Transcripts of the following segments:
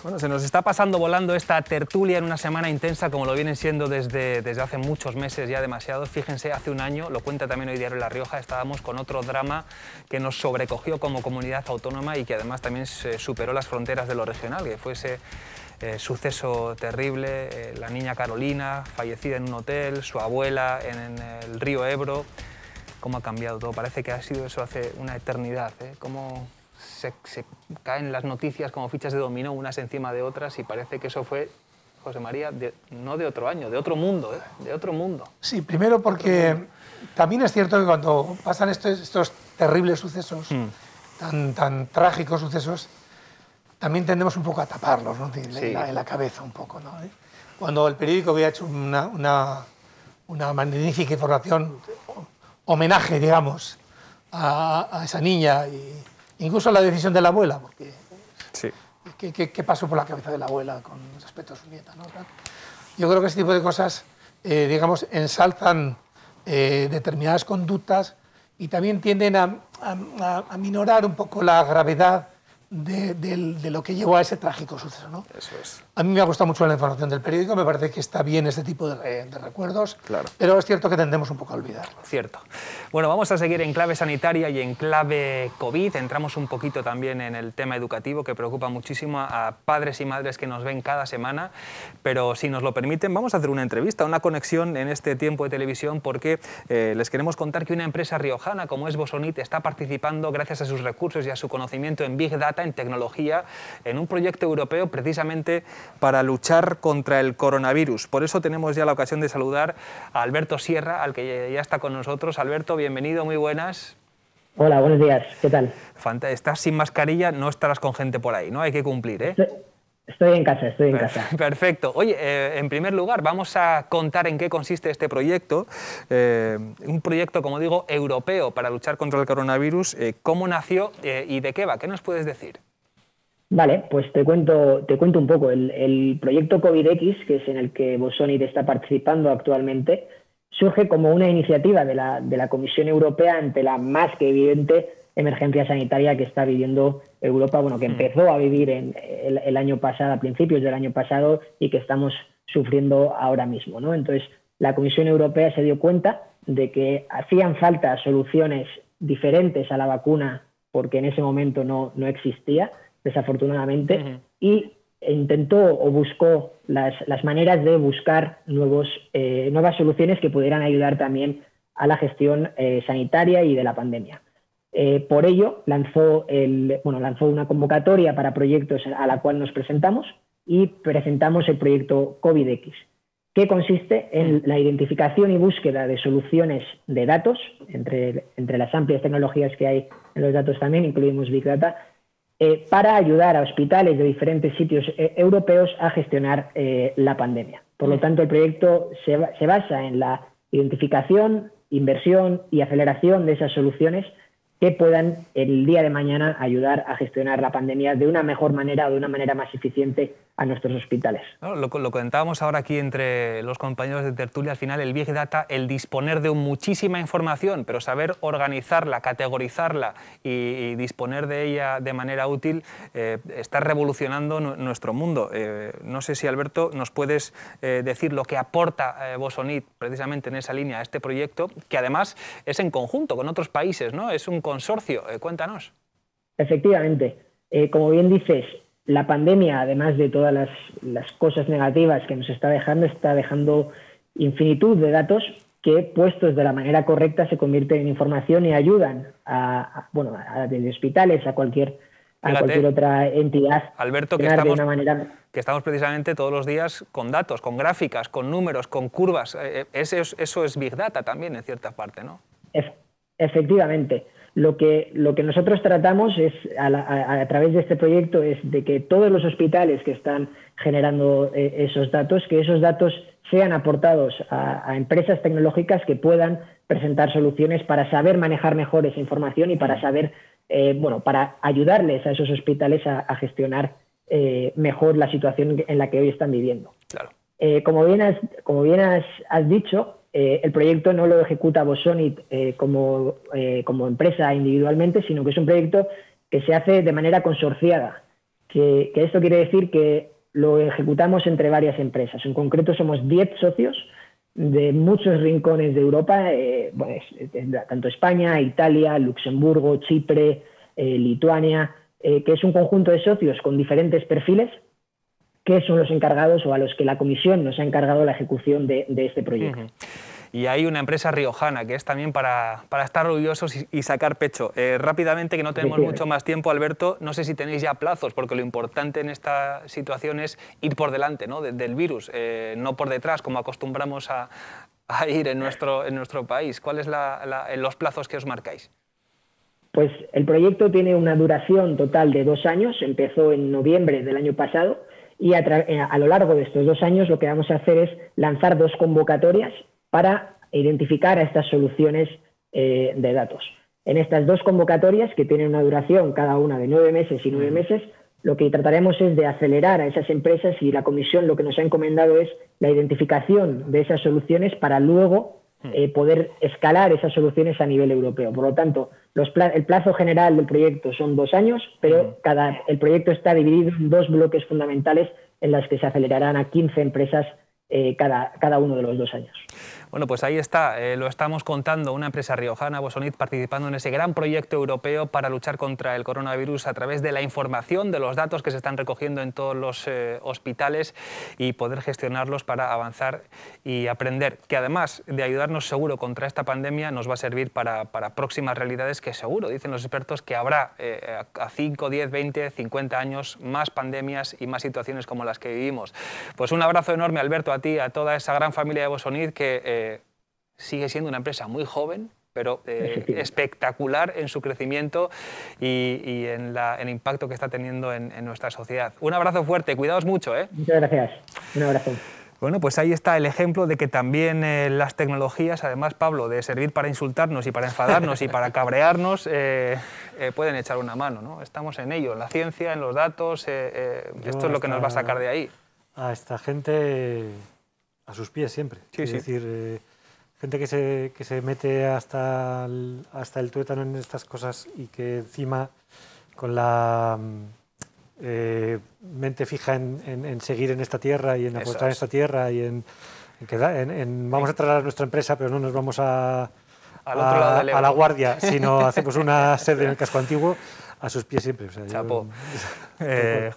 Bueno, se nos está pasando volando esta tertulia en una semana intensa, como lo vienen siendo desde hace muchos meses, ya demasiados. Fíjense, hace un año, lo cuenta también hoy Diario La Rioja, estábamos con otro drama que nos sobrecogió como comunidad autónoma y que además también superó las fronteras de lo regional, que fue ese suceso terrible, la niña Carolina, fallecida en un hotel, su abuela en el río Ebro. Cómo ha cambiado todo, parece que ha sido eso hace una eternidad, ¿eh? Cómo se caen las noticias como fichas de dominó, unas encima de otras, y parece que eso fue, José María, no de otro año, de otro mundo, ¿eh? De otro mundo. Sí, primero porque también es cierto que cuando pasan estos terribles sucesos, tan trágicos sucesos, también tendemos un poco a taparlos, ¿no? En la cabeza un poco, ¿no? Cuando el periódico había hecho una magnífica información, homenaje, digamos, a esa niña, y incluso la decisión de la abuela, porque sí. ¿qué pasó por la cabeza de la abuela con respecto a su nieta, ¿no? Yo creo que ese tipo de cosas, digamos, ensalzan determinadas conductas y también tienden a minorar un poco la gravedad de lo que llevó a ese trágico suceso, ¿no? Eso es. A mí me ha gustado mucho la información del periódico, me parece que está bien este tipo de recuerdos, claro. Pero es cierto que tendemos un poco a olvidarlo. Cierto. Bueno, vamos a seguir en clave sanitaria y en clave COVID. Entramos un poquito también en el tema educativo, que preocupa muchísimo a padres y madres que nos ven cada semana, pero si nos lo permiten vamos a hacer una entrevista, una conexión en este tiempo de televisión, porque les queremos contar que una empresa riojana como es Bosonit está participando, gracias a sus recursos y a su conocimiento en Big Data, en tecnología, en un proyecto europeo precisamente para luchar contra el coronavirus. Por eso tenemos ya la ocasión de saludar a Alberto Sierra, al que ya está con nosotros. Alberto, bienvenido, muy buenas. Hola, buenos días, ¿qué tal? Estás sin mascarilla, no estarás con gente por ahí, ¿no? Hay que cumplir, ¿eh? Estoy en casa, estoy en casa. Perfecto. Oye, en primer lugar, vamos a contar en qué consiste este proyecto. Un proyecto, como digo, europeo para luchar contra el coronavirus. ¿Cómo nació y de qué va? ¿Qué nos puedes decir? Vale, pues te cuento un poco. El proyecto COVID-X, que es en el que Bosonit está participando actualmente, surge como una iniciativa de la Comisión Europea ante la más que evidente emergencia sanitaria que está viviendo Europa, bueno, que empezó a vivir el año pasado, a principios del año pasado, y que estamos sufriendo ahora mismo, ¿no? Entonces, la Comisión Europea se dio cuenta de que hacían falta soluciones diferentes a la vacuna, porque en ese momento no existía, desafortunadamente, y intentó o buscó las maneras de buscar nuevas soluciones que pudieran ayudar también a la gestión sanitaria y de la pandemia. Por ello, lanzó una convocatoria para proyectos a la cual nos presentamos y presentamos el proyecto COVID-X, que consiste en la identificación y búsqueda de soluciones de datos, entre las amplias tecnologías que hay en los datos también, incluimos Big Data, para ayudar a hospitales de diferentes sitios europeos a gestionar la pandemia. Por lo tanto, el proyecto se basa en la identificación, inversión y aceleración de esas soluciones que puedan el día de mañana ayudar a gestionar la pandemia de una mejor manera o de una manera más eficiente a nuestros hospitales. Claro, lo comentábamos ahora aquí entre los compañeros de tertulia, al final el Big Data, el disponer de muchísima información, pero saber organizarla, categorizarla y disponer de ella de manera útil, está revolucionando nuestro mundo. No sé si, Alberto, nos puedes decir lo que aporta Bosonit precisamente en esa línea a este proyecto, que además es en conjunto con otros países, ¿no? Es un consorcio. Cuéntanos. Efectivamente. Como bien dices, la pandemia, además de todas las cosas negativas que nos está dejando infinitud de datos que, puestos de la manera correcta, se convierten en información y ayudan desde hospitales a cualquier otra entidad. Alberto, que estamos precisamente todos los días con datos, con gráficas, con números, con curvas. Eso es Big Data también, en cierta parte, ¿no? Efectivamente. Lo que nosotros tratamos es, a través de este proyecto, es de que todos los hospitales que están generando esos datos, que esos datos sean aportados a empresas tecnológicas que puedan presentar soluciones para saber manejar mejor esa información y para saber, para ayudarles a esos hospitales a gestionar mejor la situación en la que hoy están viviendo. Claro. Como bien has dicho, el proyecto no lo ejecuta Bosonit como empresa individualmente, sino que es un proyecto que se hace de manera consorciada que esto quiere decir que lo ejecutamos entre varias empresas. En concreto somos 10 socios de muchos rincones de Europa, tanto España, Italia, Luxemburgo, Chipre, Lituania, que es un conjunto de socios con diferentes perfiles que son los encargados o a los que la comisión nos ha encargado la ejecución de este proyecto. Y hay una empresa riojana que es también para estar orgullosos y sacar pecho. Rápidamente, que no tenemos mucho más tiempo, Alberto, no sé si tenéis ya plazos, porque lo importante en esta situación es ir por delante, ¿no?, del virus, no por detrás, como acostumbramos a ir en nuestro país. ¿Cuáles los plazos que os marcáis? Pues el proyecto tiene una duración total de 2 años, empezó en noviembre del año pasado, y a lo largo de estos 2 años lo que vamos a hacer es lanzar 2 convocatorias para identificar a estas soluciones de datos. En estas 2 convocatorias, que tienen una duración cada una de 9 meses y 9 meses, lo que trataremos es de acelerar a esas empresas, y la comisión lo que nos ha encomendado es la identificación de esas soluciones para luego poder escalar esas soluciones a nivel europeo. Por lo tanto, el plazo general del proyecto son 2 años, pero el proyecto está dividido en 2 bloques fundamentales en las que se acelerarán a 15 empresas cada uno de los 2 años. Bueno, pues ahí está, lo estamos contando, una empresa riojana, Bosonit, participando en ese gran proyecto europeo para luchar contra el coronavirus a través de la información, de los datos que se están recogiendo en todos los hospitales y poder gestionarlos para avanzar y aprender, que además de ayudarnos seguro contra esta pandemia, nos va a servir para próximas realidades que seguro, dicen los expertos, que habrá a 5, 10, 20, 50 años más pandemias y más situaciones como las que vivimos. Pues un abrazo enorme, Alberto, a ti, a toda esa gran familia de Bosonit, que sigue siendo una empresa muy joven, pero espectacular en su crecimiento y en el impacto que está teniendo en nuestra sociedad. Un abrazo fuerte, cuidaos mucho, ¿eh? Muchas gracias, un abrazo. Bueno, pues ahí está el ejemplo de que también las tecnologías, además, Pablo, de servir para insultarnos y para enfadarnos y para cabrearnos, pueden echar una mano, ¿no? Estamos en ello, en la ciencia, en los datos, esto es lo que nos va a sacar de ahí. A esta gente a sus pies siempre, es decir, gente que se mete hasta el tuétano en estas cosas y que encima con la mente fija en seguir en esta tierra y en apostar en esta tierra y vamos a trasladar nuestra empresa, pero no nos vamos a La Guardia, sino hacemos una sede en el casco antiguo. A sus pies siempre. O sea, Chapo.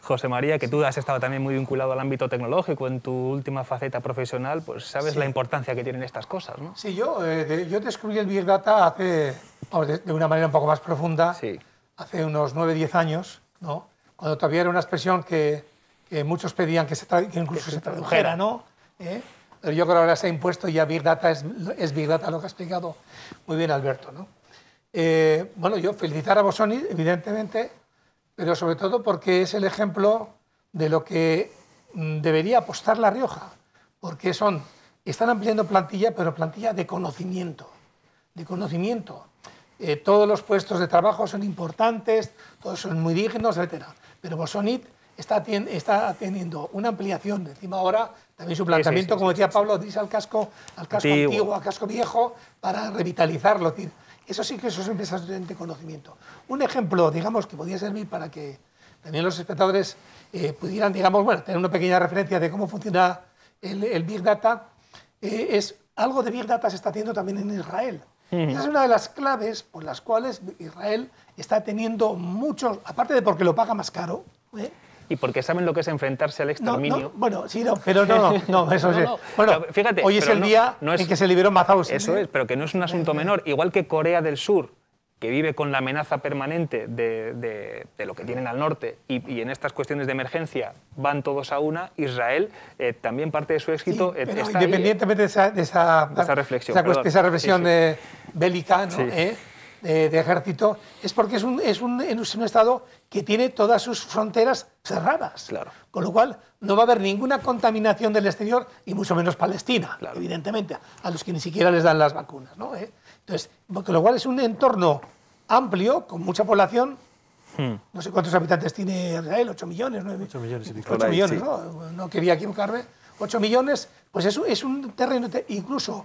José María, que tú has estado también muy vinculado al ámbito tecnológico en tu última faceta profesional, pues sabes la importancia que tienen estas cosas, ¿no? Sí, yo descubrí el Big Data de una manera un poco más profunda, hace unos 9-10 años, ¿no? Cuando todavía era una expresión que muchos pedían que incluso se tradujera, ¿no? Pero yo creo que ahora se ha impuesto y ya Big Data es Big Data, lo que ha explicado muy bien Alberto, ¿no? Bueno, yo felicitar a Bosonit, evidentemente, pero sobre todo porque es el ejemplo de lo que debería apostar La Rioja, porque están ampliando plantilla, pero plantilla de conocimiento. Todos los puestos de trabajo son importantes, todos son muy dignos, etc. Pero Bosonit está teniendo una ampliación, encima ahora también su planteamiento, como decía Pablo, de irse al casco antiguo, al casco viejo, para revitalizarlo. Eso sí que eso es empresas de conocimiento. Un ejemplo, digamos, que podría servir para que también los espectadores pudieran, digamos, bueno, tener una pequeña referencia de cómo funciona el Big Data, es algo de Big Data se está haciendo también en Israel. Esa es una de las claves por las cuales Israel está teniendo muchos, aparte de porque lo paga más caro, y porque saben lo que es enfrentarse al exterminio. Bueno, sí, pero no, eso sí. Bueno, fíjate, hoy es el día en que se liberó Mauthausen. Eso es, pero que no es un asunto menor. Igual que Corea del Sur, que vive con la amenaza permanente de lo que tienen al norte, y en estas cuestiones de emergencia van todos a una, Israel también parte de su éxito pero está independientemente ahí, de esa reflexión bélica, ¿no? De ejército, es porque es un Estado que tiene todas sus fronteras cerradas. Claro. Con lo cual, no va a haber ninguna contaminación del exterior, y mucho menos Palestina, evidentemente, a los que ni siquiera les dan las vacunas, ¿no? Entonces, con lo cual es un entorno amplio, con mucha población. No sé cuántos habitantes tiene Israel, 8 millones, 9 8 millones y pico. 8 millones, no quería equivocarme. 8 millones, pues es un terreno, incluso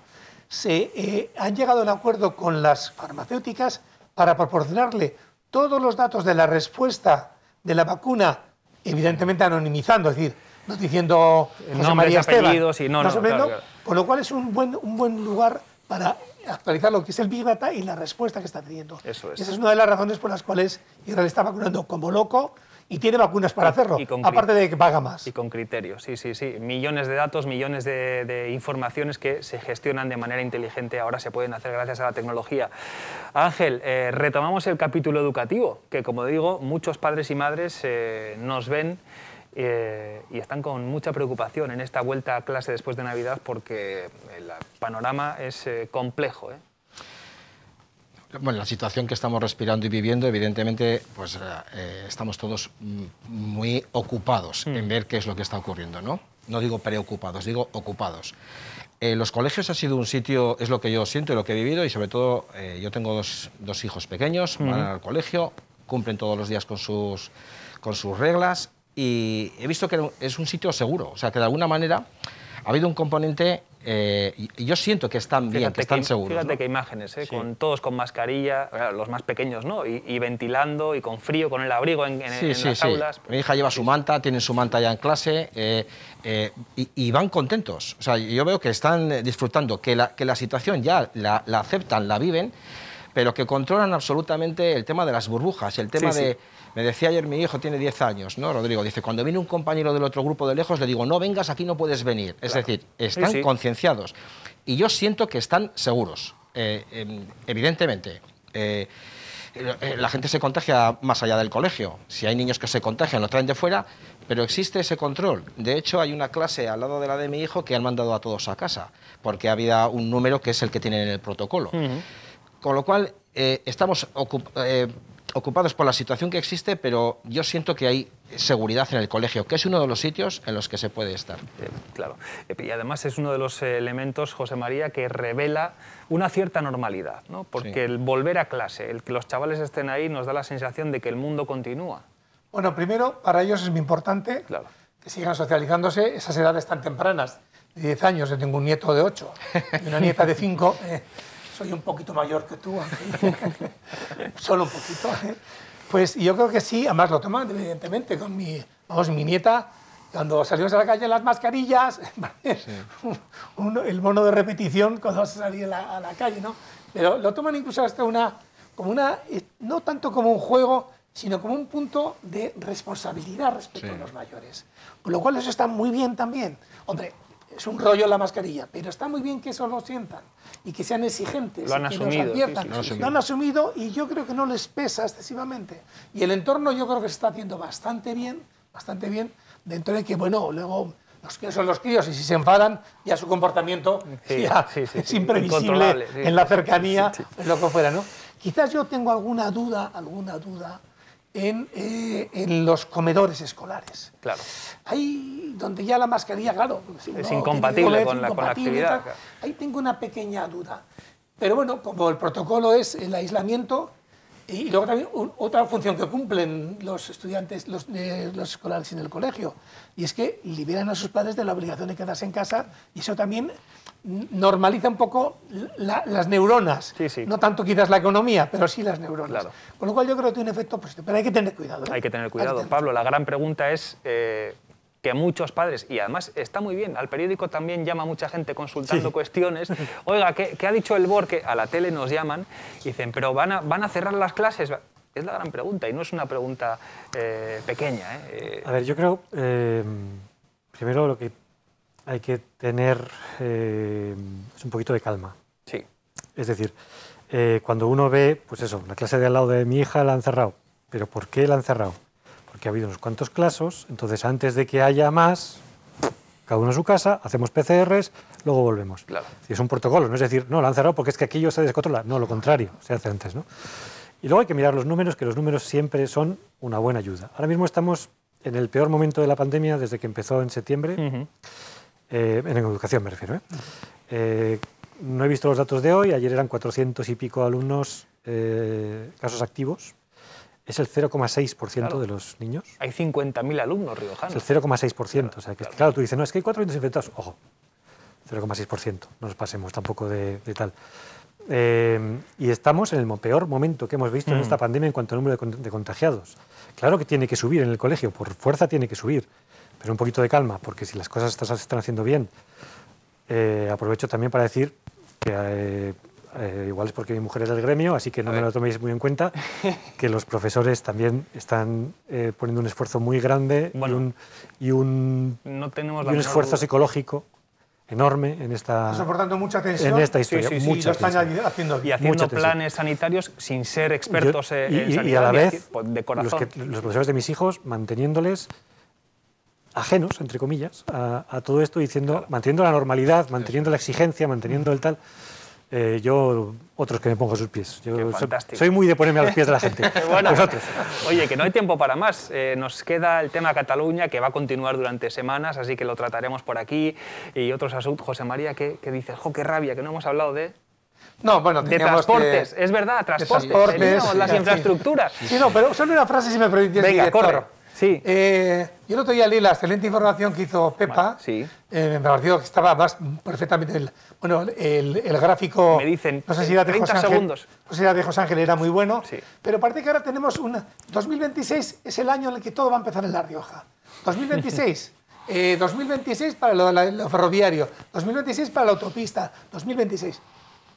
han llegado a un acuerdo con las farmacéuticas para proporcionarle todos los datos de la respuesta de la vacuna evidentemente anonimizando, es decir, no diciendo José María Esteban, apellidos y claro. Con lo cual es un buen lugar para actualizar lo que es el Big Data y la respuesta que está teniendo. Eso es. Esa es una de las razones por las cuales Israel está vacunando como loco y tiene vacunas para hacerlo, aparte de que paga más. Y con criterio, sí. Millones de datos, millones de informaciones que se gestionan de manera inteligente, ahora se pueden hacer gracias a la tecnología. Ángel, retomamos el capítulo educativo, que como digo, muchos padres y madres nos ven y están con mucha preocupación en esta vuelta a clase después de Navidad porque el panorama es complejo, ¿eh? Bueno, la situación que estamos respirando y viviendo, evidentemente, pues estamos todos muy ocupados en ver qué es lo que está ocurriendo, ¿no? No digo preocupados, digo ocupados. Los colegios ha sido un sitio, es lo que yo siento y lo que he vivido, y sobre todo yo tengo dos hijos pequeños, van al colegio, cumplen todos los días con sus reglas, y he visto que es un sitio seguro, o sea, que de alguna manera ha habido un componente, y yo siento que están bien, que están seguros. Fíjate, ¿no? Qué imágenes, sí. Todos con mascarilla, los más pequeños, ¿no? Y ventilando, y con frío, con el abrigo en las aulas. Mi hija lleva su manta, tienen su manta ya en clase, y van contentos. O sea, yo veo que están disfrutando, que la situación ya la aceptan, la viven, pero que controlan absolutamente el tema de las burbujas, el tema de... Me decía ayer mi hijo, tiene 10 años, ¿no? Rodrigo, dice, cuando viene un compañero del otro grupo de lejos, le digo, no vengas, aquí no puedes venir. Es decir, están concienciados. Y yo siento que están seguros, evidentemente. La gente se contagia más allá del colegio. Si hay niños que se contagian, lo traen de fuera, pero existe ese control. De hecho, hay una clase al lado de la de mi hijo que han mandado a todos a casa, porque había un número que es el que tienen en el protocolo. Con lo cual, estamos ocupados por la situación que existe, pero yo siento que hay seguridad en el colegio, que es uno de los sitios en los que se puede estar. Claro. Y además es uno de los elementos, José María, que revela una cierta normalidad, ¿no? Porque el volver a clase, el que los chavales estén ahí, nos da la sensación de que el mundo continúa. Bueno, primero, para ellos es muy importante que sigan socializándose esas edades tan tempranas, de 10 años. Yo tengo un nieto de 8 y una nieta de 5. Soy un poquito mayor que tú, solo un poquito. Pues yo creo que sí, además lo toman evidentemente con mi nieta, cuando salimos a la calle las mascarillas, el mono de repetición cuando vas a salir a la calle, ¿no? Pero lo toman incluso hasta no tanto como un juego, sino como un punto de responsabilidad respecto a los mayores. Con lo cual eso está muy bien también. Hombre, es un rollo la mascarilla, pero está muy bien que eso lo sientan y que sean exigentes. Lo han asumido. Lo han asumido y yo creo que no les pesa excesivamente. Y el entorno yo creo que se está haciendo bastante bien, dentro de que, bueno, luego los críos son los críos y si se enfadan, ya su comportamiento es imprevisible en la cercanía, en lo que fuera, ¿no? Quizás yo tengo alguna duda en los comedores escolares. Claro. Ahí donde ya la mascarilla, claro, es incompatible con la actividad. Ahí tengo una pequeña duda. Pero bueno, como el protocolo es el aislamiento, y luego también otra función que cumplen los estudiantes, los escolares en el colegio, y es que liberan a sus padres de la obligación de quedarse en casa, y eso también normaliza un poco las neuronas. No tanto quizás la economía, pero sí las neuronas. Claro. Con lo cual yo creo que tiene un efecto positivo, pero hay que tener cuidado. Hay que tener cuidado. Pablo, la gran pregunta es que muchos padres, y además está muy bien, al periódico también llama mucha gente consultando cuestiones. Oiga, ¿qué ha dicho el BOR? Que a la tele nos llaman y dicen, pero ¿van a cerrar las clases? Es la gran pregunta y no es una pregunta pequeña. A ver, yo creo, primero lo que hay que tener es un poquito de calma. Sí. Es decir, cuando uno ve, pues eso, la clase de al lado de mi hija la han cerrado. ¿Pero por qué la han cerrado? Porque ha habido unos cuantos casos, entonces antes de que haya más, cada uno a su casa, hacemos PCRs, luego volvemos. Claro. Es un protocolo, no es decir, no, la han cerrado porque es que aquello se descontrola. No, lo contrario, se hace antes, ¿no? Y luego hay que mirar los números, que los números siempre son una buena ayuda. Ahora mismo estamos en el peor momento de la pandemia desde que empezó en septiembre, en educación me refiero. No he visto los datos de hoy, ayer eran 400 y pico alumnos casos activos. Es el 0,6% de los niños. Hay 50.000 alumnos riojanos. Es el 0,6%. O sea, que claro, tú dices, no, es que hay 400 infectados. Ojo, 0,6%. No nos pasemos tampoco de tal. Y estamos en el peor momento que hemos visto en esta pandemia en cuanto al número de contagiados. Claro que tiene que subir en el colegio, por fuerza tiene que subir, pero un poquito de calma, porque si las cosas se están haciendo bien, aprovecho también para decir que igual es porque mi mujer es del gremio, así que no me lo toméis muy en cuenta, que los profesores también están poniendo un esfuerzo muy grande y un esfuerzo psicológico enorme en esta, soportando mucha tensión en esta historia. Sí, lo están haciendo bien. Y haciendo planes sanitarios sin ser expertos en sanidad. Y a la vez, de corazón. los profesores de mis hijos manteniéndoles ajenos, entre comillas, a todo esto, manteniendo la normalidad, manteniendo la exigencia, manteniendo el tal. Otros que me pongo a sus pies. Yo soy muy de ponerme a los pies de la gente. Bueno, oye, que no hay tiempo para más. Nos queda el tema Cataluña, que va a continuar durante semanas, así que lo trataremos por aquí. Y otros asuntos. José María, ¿qué dices? ¡Jo, qué rabia! Que no hemos hablado de... No, bueno, de transportes, es verdad, transportes, las infraestructuras. Sí, no, pero solo una frase, si me permitís, venga, corre. Sí. Yo el otro día leí la excelente información que hizo Pepa. Sí. Me pareció que estaba más perfectamente el gráfico. Me dicen, no sé si era de 30 José segundos. Ángel, no sé si era de José Ángel, era muy bueno. Sí. Pero parece que ahora tenemos 2026 es el año en el que todo va a empezar en La Rioja. 2026. 2026 para lo ferroviario. 2026 para la autopista. 2026.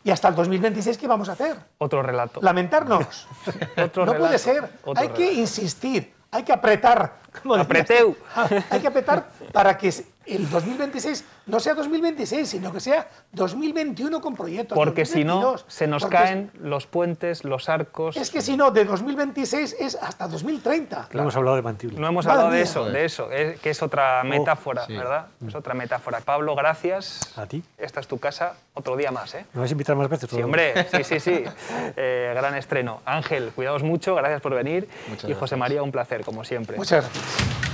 Y hasta el 2026, ¿qué vamos a hacer? Otro relato. Lamentarnos. No puede ser. Hay que insistir, hay que apretar. Apreteu. Hay que apretar para que el 2026 no sea 2026, sino que sea 2021 con proyectos. Porque 2022, si no, se nos caen los puentes, los arcos... Es que si no, de 2026 es hasta 2030. Claro. No hemos hablado de Mantible. No hemos hablado de eso, que es otra metáfora, ¿verdad? Es otra metáfora. Pablo, gracias. A ti. Esta es tu casa, otro día más, ¿eh? ¿Me vais a invitar más veces? Sí, hombre, sí. Gran estreno. Ángel, cuidaos mucho, gracias por venir. Muchas y José gracias. María, un placer, como siempre. Muchas gracias.